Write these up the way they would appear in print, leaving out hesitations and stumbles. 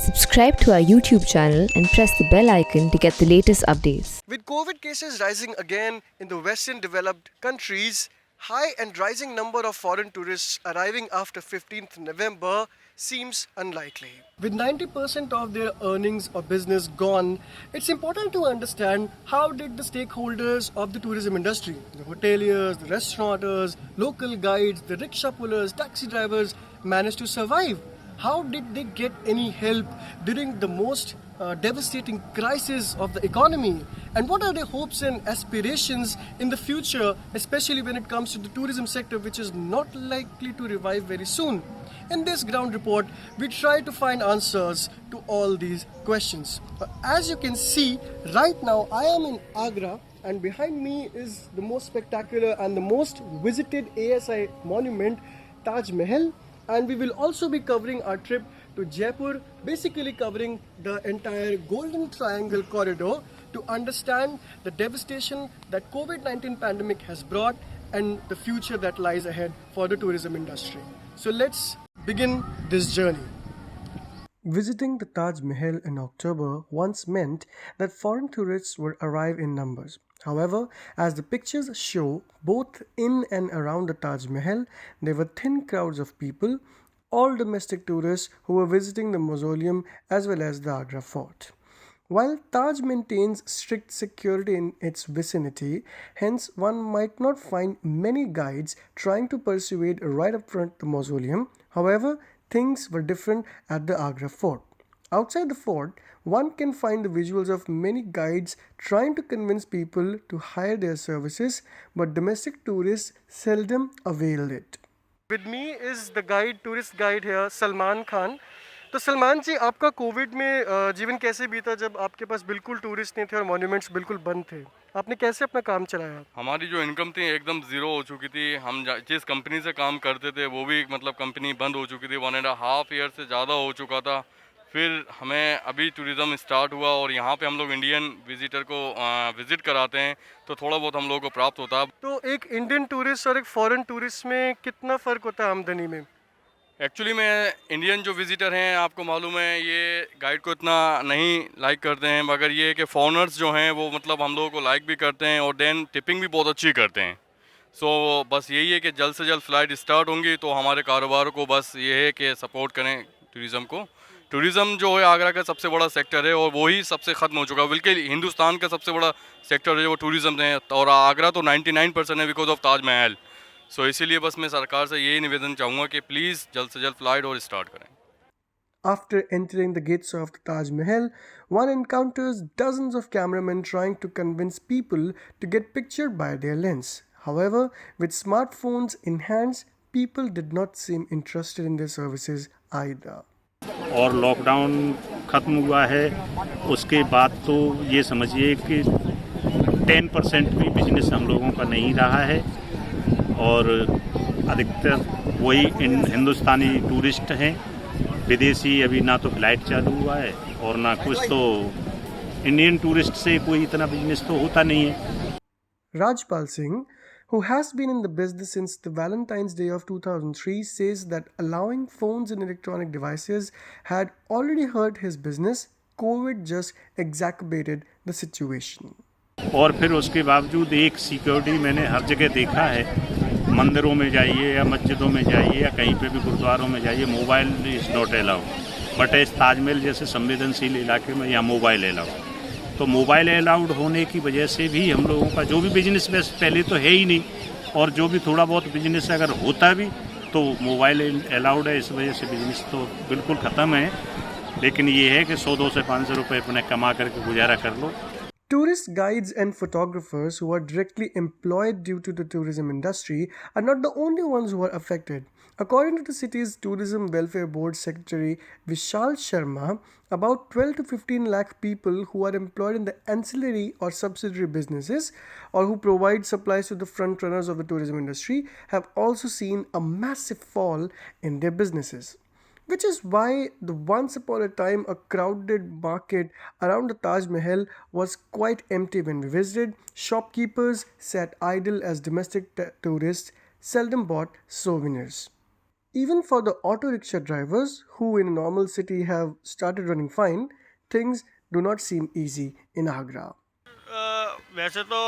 Subscribe to our YouTube channel and press the bell icon to get the latest updates. With COVID cases rising again in the Western developed countries, high and rising number of foreign tourists arriving after 15th November seems unlikely. With 90% of their earnings or business gone, it's important to understand how did the stakeholders of the tourism industry, the hoteliers, the restaurateurs, local guides, the rickshaw pullers, taxi drivers manage to survive? How did they get any help during the most devastating crisis of the economy? And what are their hopes and aspirations in the future, especially when it comes to the tourism sector, which is not likely to revive very soon? In this ground report, we try to find answers to all these questions. As you can see, right now I am in Agra, and behind me is the most spectacular and the most visited ASI monument, Taj Mahal. And we will also be covering our trip to Jaipur, basically covering the entire Golden Triangle corridor to understand the devastation that COVID-19 pandemic has brought and the future that lies ahead for the tourism industry. So let's begin this journey. Visiting the Taj Mahal in October once meant that foreign tourists would arrive in numbers. However, as the pictures show, both in and around the Taj Mahal, there were thin crowds of people, all domestic tourists who were visiting the mausoleum as well as the Agra fort. While Taj maintains strict security in its vicinity, hence one might not find many guides trying to persuade right up front the mausoleum. However, things were different at the Agra fort. Outside the fort, one can find the visuals of many guides trying to convince people to hire their services, but domestic tourists seldom availed it. With me is the guide, tourist guide here, Salman Khan. तो सलमान जी, आपका Covid में जीवन कैसे बीता जब आपके पास बिल्कुल tourist नहीं थे और मॉन्यूमेंट्स बिल्कुल बंद थे? आपने कैसे अपना काम चलाया? हमारी जो इनकम थी एकदम ज़ीरो हो चुकी थी। हम जिस कंपनी से काम करते थे वो भी मतलब कंपनी बंद हो चुकी थी। 1.5 ईयर से ज़्यादा हो चुका था। फिर हमें अभी टूरिज़्म स्टार्ट हुआ और यहाँ पे हम लोग इंडियन विजिटर को विज़िट कराते हैं, तो थोड़ा बहुत हम लोगों को प्राप्त होता है। तो एक इंडियन टूरिस्ट और एक फॉरेन टूरिस्ट में कितना फ़र्क होता है आमदनी में? एक्चुअली में इंडियन जो विज़िटर हैं, आपको मालूम है, ये गाइड को इतना नहीं लाइक करते हैं, मगर ये कि फॉरेनर्स जो हैं वो मतलब हम लोगों को लाइक भी करते हैं और देन टिपिंग भी बहुत अच्छी करते हैं। सो बस यही है कि जल्द से जल्द फ़्लाइट स्टार्ट होंगी तो हमारे कारोबार को बस ये है कि सपोर्ट करें टूरिज़म को। टूरिज़म जो है आगरा का सबसे बड़ा सेक्टर है और वही सबसे ख़त्म हो चुका है। बल्कि हिंदुस्तान का सबसे बड़ा सेक्टर है वो टूरिज़म है, और आगरा तो 99% है बिकॉज ऑफ ताज महल। सो इसीलिए बस मैं सरकार से यही निवेदन चाहूँगा कि प्लीज़ जल्द से जल्द फ़्लाइट और स्टार्ट करें। After entering the gates of the Taj Mahal, one encounters dozens of cameramen trying to convince people to get pictured by their lens. However, with smartphones in hands, people did not seem interested in their services either. और lockdown ख़त्म हुआ है उसके बाद तो ये समझिए कि 10% भी बिजनेस हम लोगों का नहीं रहा है, और अधिकतर वही हिंदुस्तानी टूरिस्ट हैं। विदेशी अभी ना तो फ्लाइट चालू हुआ है और ना कुछ, तो इंडियन टूरिस्ट से कोई इतना बिजनेस तो होता नहीं है। Rajpal Singh, who has been in the business since the Valentine's Day of 2003, says that allowing phones and electronic devices had already hurt his business. COVID just exacerbated the situation. और फिर उसके बावजूद एक security मैंने हर जगह देखा है, मंदिरों में जाइए या मस्जिदों में जाइए या कहीं पे भी गुरुद्वारों में जाइए, mobile is not allowed. But इस ताजमहल जैसे संवेदनशील इलाके में यहाँ मोबाइल अलाउड। तो मोबाइल अलाउड होने की वजह से भी हम लोगों का जो भी बिजनेस में पहले तो है ही नहीं, और जो भी थोड़ा बहुत बिजनेस अगर होता भी तो मोबाइल अलाउड है, इस वजह से बिजनेस तो बिल्कुल ख़त्म है। लेकिन ये है कि 100, 200, 500 रुपये अपने कमा करके गुजारा कर लो। Tourist guides and photographers who are directly employed due to the tourism industry are not the only ones who are affected. According to the city's Tourism Welfare Board Secretary Vishal Sharma, about 12 to 15 lakh people who are employed in the ancillary or subsidiary businesses or who provide supplies to the front runners of the tourism industry have also seen a massive fall in their businesses. Which is why the once upon a time a crowded market around the Taj Mahal was quite empty when we visited. Shopkeepers sat idle as domestic tourists seldom bought souvenirs. Even for the auto rickshaw drivers, who in a normal city have started running fine, things do not seem easy in Agra. वैसे तो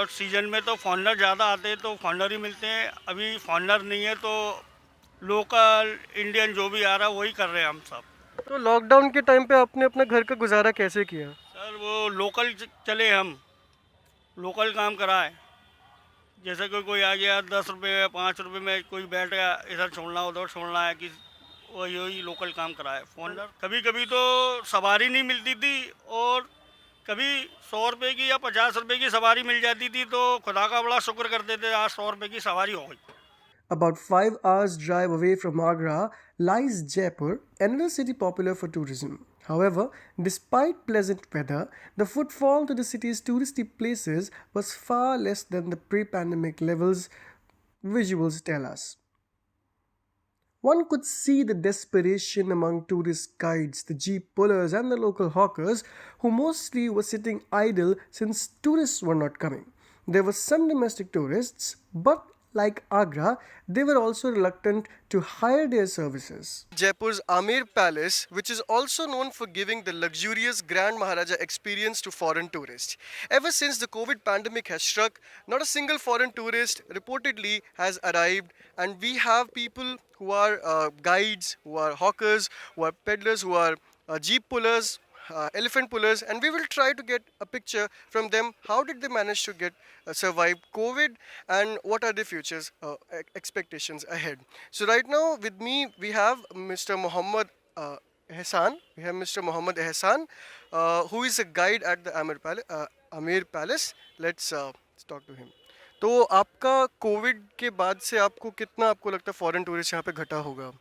season में तो foreigner ज़्यादा आते हैं तो foreigner ही मिलते हैं. अभी फॉरनर नहीं है तो लोकल इंडियन जो भी आ रहा है वही कर रहे हैं हम सब. तो लॉकडाउन के टाइम पे आपने अपना घर का गुजारा कैसे किया? सर वो लोकल चले हम लोकल काम कराए. जैसे कोई आ गया 10 रुपये 5 रुपये में कोई बैठ गया इधर छोड़ना उधर छोड़ना है कि वही लोकल काम कराए. फॉरनर कभी कभी तो सवारी नहीं मिलती थी और कभी 100 रुपये की या 50 रुपये की सवारी मिल जाती थी तो खुदा का बड़ा शुक्र करते थे आज 100 रुपये की सवारी हो गई. About 5 hours drive away from Agra lies Jaipur, another city popular for tourism. However, despite pleasant weather, the footfall to the city's touristy places was far less than the pre-pandemic levels, visuals tell us. One could see the desperation among tourist guides, the jeep pullers and the local hawkers who mostly were sitting idle since tourists were not coming. There were some domestic tourists, but like Agra, they were also reluctant to hire their services. Jaipur's Amir Palace, which is also known for giving the luxurious Grand Maharaja experience to foreign tourists. Ever since the COVID pandemic has struck, not a single foreign tourist reportedly has arrived, and we have people who are guides, who are hawkers, who are peddlers, who are jeep pullers, elephant pullers, and we will try to get a picture from them. How did they manage to get survive COVID, and what are their futures expectations ahead? So right now with me we have Mr. Mohammed Ehsan. We have Mr. Mohammed Ehsan, who is a guide at the Amir Palace. Let's talk to him. तो आपका Covid के बाद से आपको कितना आपको लगता है फॉरेन टूरिस्ट यहाँ पे घटा होगा?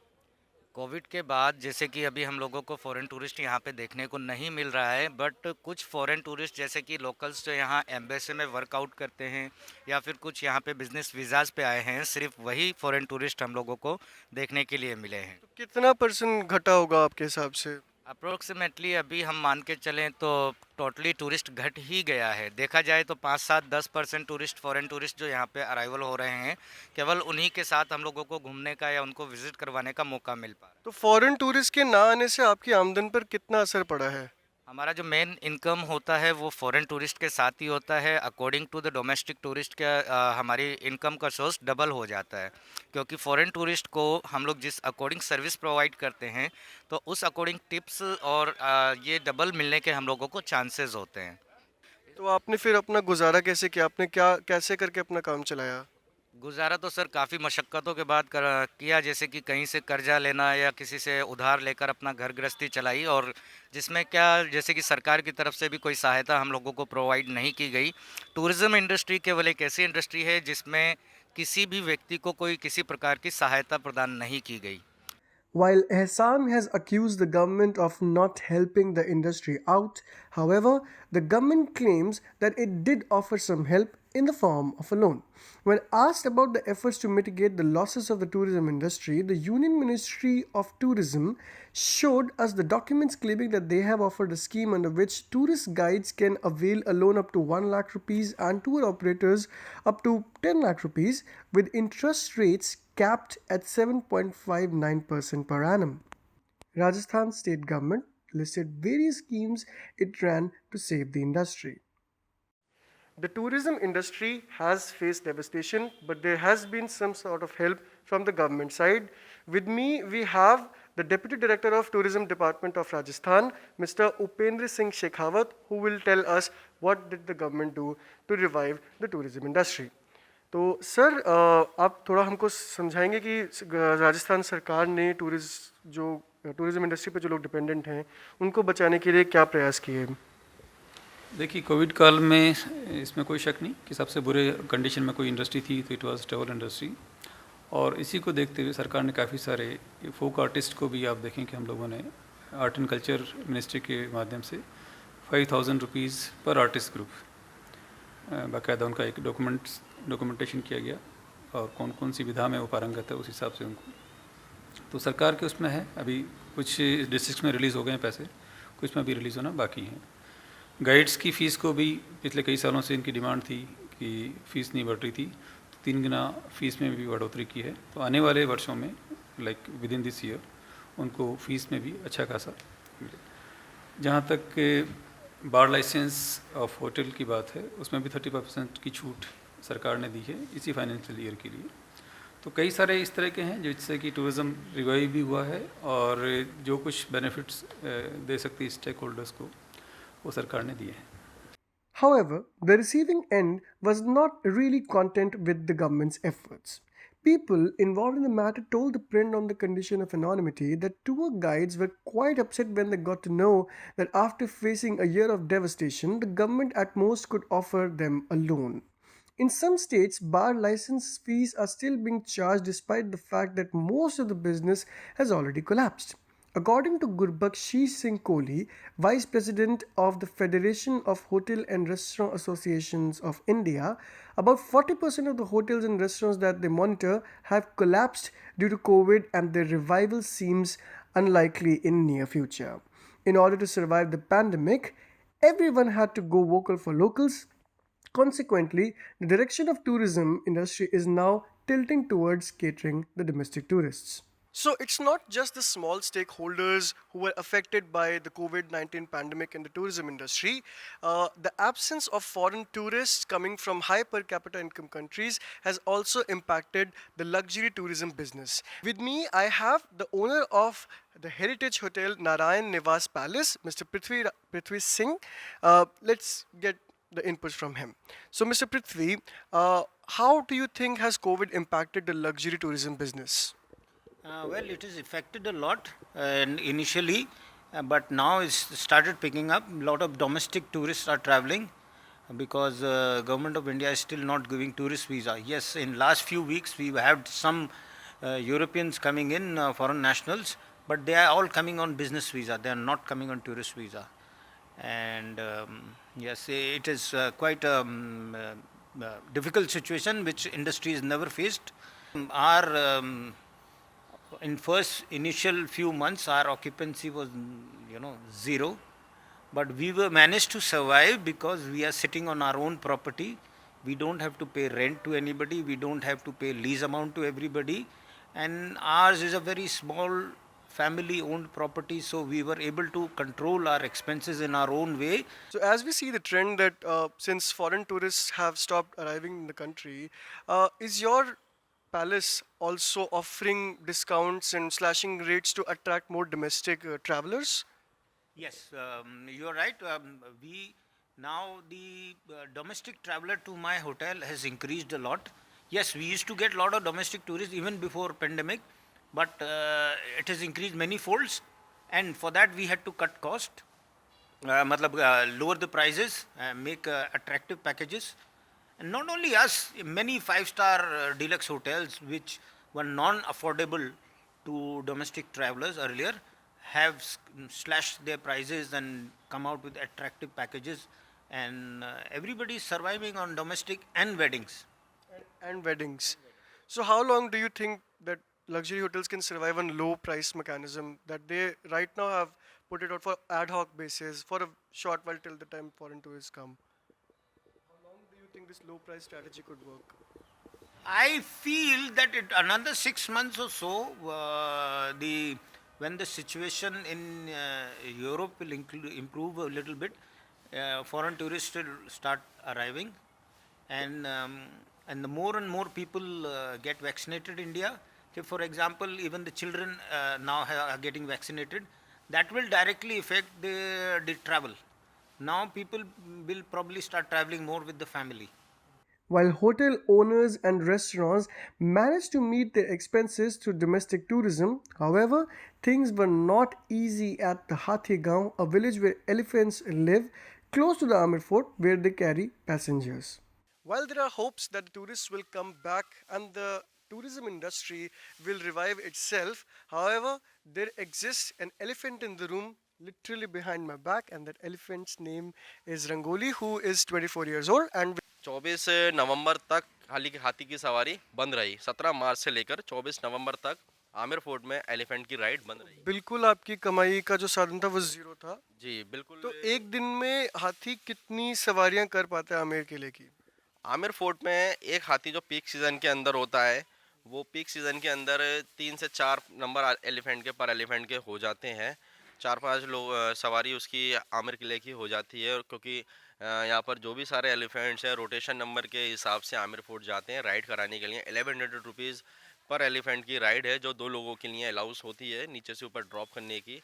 कोविड के बाद जैसे कि अभी हम लोगों को फॉरेन टूरिस्ट यहाँ पे देखने को नहीं मिल रहा है, बट कुछ फॉरेन टूरिस्ट जैसे कि लोकल्स जो यहाँ एम्बेसी में वर्कआउट करते हैं या फिर कुछ यहाँ पे बिजनेस वीज़ाज़ पे आए हैं, सिर्फ वही फॉरेन टूरिस्ट हम लोगों को देखने के लिए मिले हैं. तो कितना % घटा होगा आपके हिसाब से? अप्रोक्सीमेटली अभी हम मान के चलें तो टोटली टूरिस्ट घट ही गया है. देखा जाए तो 5-7-10% टूरिस्ट फॉरेन टूरिस्ट जो यहाँ पे अराइवल हो रहे हैं, केवल उन्हीं के साथ हम लोगों को घूमने का या उनको विजिट करवाने का मौका मिल पा रहा है. तो फॉरेन टूरिस्ट के ना आने से आपकी आमदन पर कितना असर पड़ा है? हमारा जो मेन इनकम होता है वो फॉरेन टूरिस्ट के साथ ही होता है. According to the domestic tourist का हमारी इनकम का सोर्स डबल हो जाता है, क्योंकि फॉरेन टूरिस्ट को हम लोग जिस अकॉर्डिंग सर्विस प्रोवाइड करते हैं तो उस अकॉर्डिंग टिप्स और ये डबल मिलने के हम लोगों को चांसेस होते हैं. तो आपने फिर अपना गुजारा कैसे किया? आपने कैसे करके अपना काम चलाया? गुजारा तो सर काफ़ी मशक्क़तों के बाद किया, जैसे कि कहीं से कर्जा लेना या किसी से उधार लेकर अपना घर गृहस्थी चलाई, और जिसमें क्या जैसे कि सरकार की तरफ से भी कोई सहायता हम लोगों को प्रोवाइड नहीं की गई. टूरिज़्म इंडस्ट्री केवल एक ऐसी इंडस्ट्री है जिसमें किसी भी व्यक्ति को कोई किसी प्रकार की सहायता प्रदान नहीं की गई. While Ehsan has accused the government of not helping the industry out, however, the government claims that it did offer some help in the form of a loan. When asked about the efforts to mitigate the losses of the tourism industry, the Union Ministry of Tourism showed us the documents claiming that they have offered a scheme under which tourist guides can avail a loan up to 1 lakh rupees and tour operators up to 10 lakh rupees with interest rates capped at 7.59% per annum. Rajasthan state government listed various schemes it ran to save the industry. The tourism industry has faced devastation, but there has been some sort of help from the government side. With me, we have the Deputy Director of Tourism Department of Rajasthan, Mr. Upendra Singh Shekhawat, who will tell us what did the government do to revive the tourism industry. तो sir आप थोड़ा हमको समझाएंगे कि राजस्थान सरकार ने tourism industry पर जो लोग डिपेंडेंट हैं उनको बचाने के लिए क्या प्रयास किए? देखिए, कोविड काल में इसमें कोई शक नहीं कि सबसे बुरे कंडीशन में कोई इंडस्ट्री थी तो इट वाज ट्रैवल इंडस्ट्री, और इसी को देखते हुए सरकार ने काफ़ी सारे फोक आर्टिस्ट को भी आप देखें कि हम लोगों ने आर्ट एंड कल्चर मिनिस्ट्री के माध्यम से 5,000 रुपीज़ पर आर्टिस्ट ग्रुप बाकायदा उनका एक डॉक्यूमेंटेशन किया गया और कौन कौन सी विधा में वो पारंगत है उस हिसाब से उनको, तो सरकार के उसमें है. अभी कुछ डिस्ट्रिक्ट में रिलीज़ हो गए हैं पैसे, कुछ में भी रिलीज़ होना बाकी हैं. गाइड्स की फ़ीस को भी पिछले कई सालों से इनकी डिमांड थी कि फ़ीस नहीं बढ़ रही थी, तो 3 गुना फ़ीस में भी बढ़ोतरी की है. तो आने वाले वर्षों में like with in this year उनको फीस में भी अच्छा खासा मिले। जहाँ तक के बार लाइसेंस ऑफ होटल की बात है, उसमें भी 35% की छूट सरकार ने दी है इसी फाइनेंशियल ईयर के लिए। तो कई सारे इस तरह के हैं जिससे कि टूरिज़्म रिवाइव भी हुआ है और जो कुछ बेनिफिट्स दे सकती स्टेक होल्डर्स को वो सरकार ने दिए हैं। However, the receiving end was not really content with the government's efforts. People involved in the matter told ThePrint on the condition of anonymity that tour guides were quite upset when they got to know that after facing a year of devastation, the government at most could offer them a loan. In some states, bar license fees are still being charged despite the fact that most of the business has already collapsed. According to Gurbakshi Singh Kohli, Vice President of the Federation of Hotel and Restaurant Associations of India, about 40% of the hotels and restaurants that they monitor have collapsed due to COVID and their revival seems unlikely in near future. In order to survive the pandemic, everyone had to go vocal for locals. Consequently, the direction of tourism industry is now tilting towards catering the domestic tourists. So it's not just the small stakeholders who were affected by the COVID-19 pandemic in the tourism industry. The absence of foreign tourists coming from high per capita income countries has also impacted the luxury tourism business. With me, I have the owner of the Heritage Hotel Narayan Nivas Palace, Mr. Prithvi Singh. Let's get the input from him. So Mr. Prithvi, how do you think has COVID impacted the luxury tourism business? Well, it has affected a lot initially, but now it's started picking up. A lot of domestic tourists are traveling because government of India is still not giving tourist visa. Yes, in last few weeks we've had some Europeans coming in, foreign nationals, but they are all coming on business visa. They are not coming on tourist visa. And yes, it is quite a difficult situation which industry has never faced. Our in first initial few months our occupancy was zero, but we were managed to survive because we are sitting on our own property. We don't have to pay rent to anybody, we don't have to pay lease amount to everybody, and ours is a very small family owned property, so we were able to control our expenses in our own way. So as we see the trend that since foreign tourists have stopped arriving in the country, is your palace also offering discounts and slashing rates to attract more domestic travelers? Yes, you are right. We now the domestic traveler to my hotel has increased a lot. Yes, we used to get a lot of domestic tourists even before pandemic, but it has increased many folds, and for that we had to cut cost, lower the prices, make attractive packages. And not only us, many five-star deluxe hotels which were non-affordable to domestic travelers earlier have slashed their prices and come out with attractive packages, and everybody is surviving on domestic and weddings. And weddings. So how long do you think that luxury hotels can survive on low price mechanism that they right now have put it out for ad hoc basis for a short while till the time foreign tourists come? Do you think this low price strategy could work? I feel that another 6 months or so, when the situation in Europe will improve a little bit, foreign tourists will start arriving, and the more and more people get vaccinated in India. For example, even the children now are getting vaccinated. That will directly affect the travel. Now people will probably start traveling more with the family. While hotel owners and restaurants managed to meet their expenses through domestic tourism, however, things were not easy at the Hathi-Gaon, a village where elephants live, close to the Amir Fort, where they carry passengers. While there are hopes that the tourists will come back and the tourism industry will revive itself, however, there exists an elephant in the room literally behind my back, and that elephant's name is Rangoli, who is 24 years old. And 24 नवंबर तक हाथी की सवारी बंद रही। 17 मार्च से लेकर 24 नवंबर तक Aamir fort में एलिफेंट की राइड बंद रही। बिल्कुल आपकी कमाई का जो साधन था वो जीरो था। जी बिल्कुल। तो एक दिन में हाथी कितनी सवारियां कर पाता है आमिर किले की? आमिर फोर्ट में एक हाथी जो पीक सीजन के अंदर होता है वो पीक सीज़न के अंदर 3 से 4 नंबर एलिफेंट के पर एलिफेंट के हो जाते हैं। 4-5 लोग सवारी उसकी आमिर किले की हो जाती है, और क्योंकि यहाँ पर जो भी सारे एलिफेंट्स हैं रोटेशन नंबर के हिसाब से आमिर फोर्ट जाते हैं राइड कराने के लिए। 1100 रुपीज़ पर एलिफेंट की राइड है जो 2 लोगों के लिए अलाउंस होती है नीचे से ऊपर ड्रॉप करने की।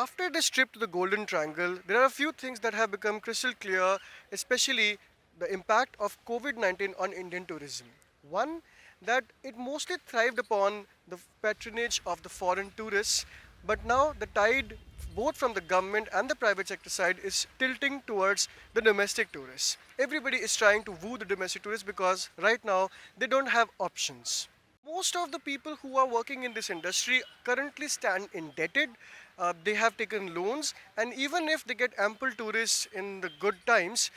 After this trip to the Golden Triangle, there are a few things that have become crystal clear, especially the impact of COVID-19 on Indian tourism. One, that it mostly thrived upon the patronage of the foreign tourists, but now the tide, both from the government and the private sector side, is tilting towards the domestic tourists. Everybody is trying to woo the domestic tourists because right now they don't have options. Most of the people who are working in this industry currently stand indebted. They have taken loans, and even if they get ample tourists in the good times,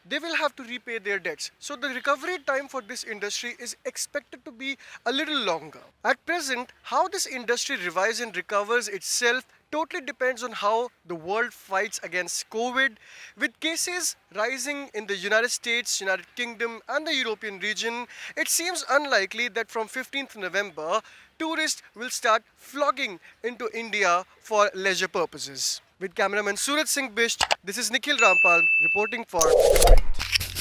they will have to repay their debts. So the recovery time for this industry is expected to be a little longer. At present, how this industry revives and recovers itself totally depends on how the world fights against COVID. With cases rising in the United States, United Kingdom and the European region, it seems unlikely that from 15th November, tourists will start flocking into India for leisure purposes. With cameraman Suraj Singh Bisht, this is Nikhil Rampal reporting for ThePrint.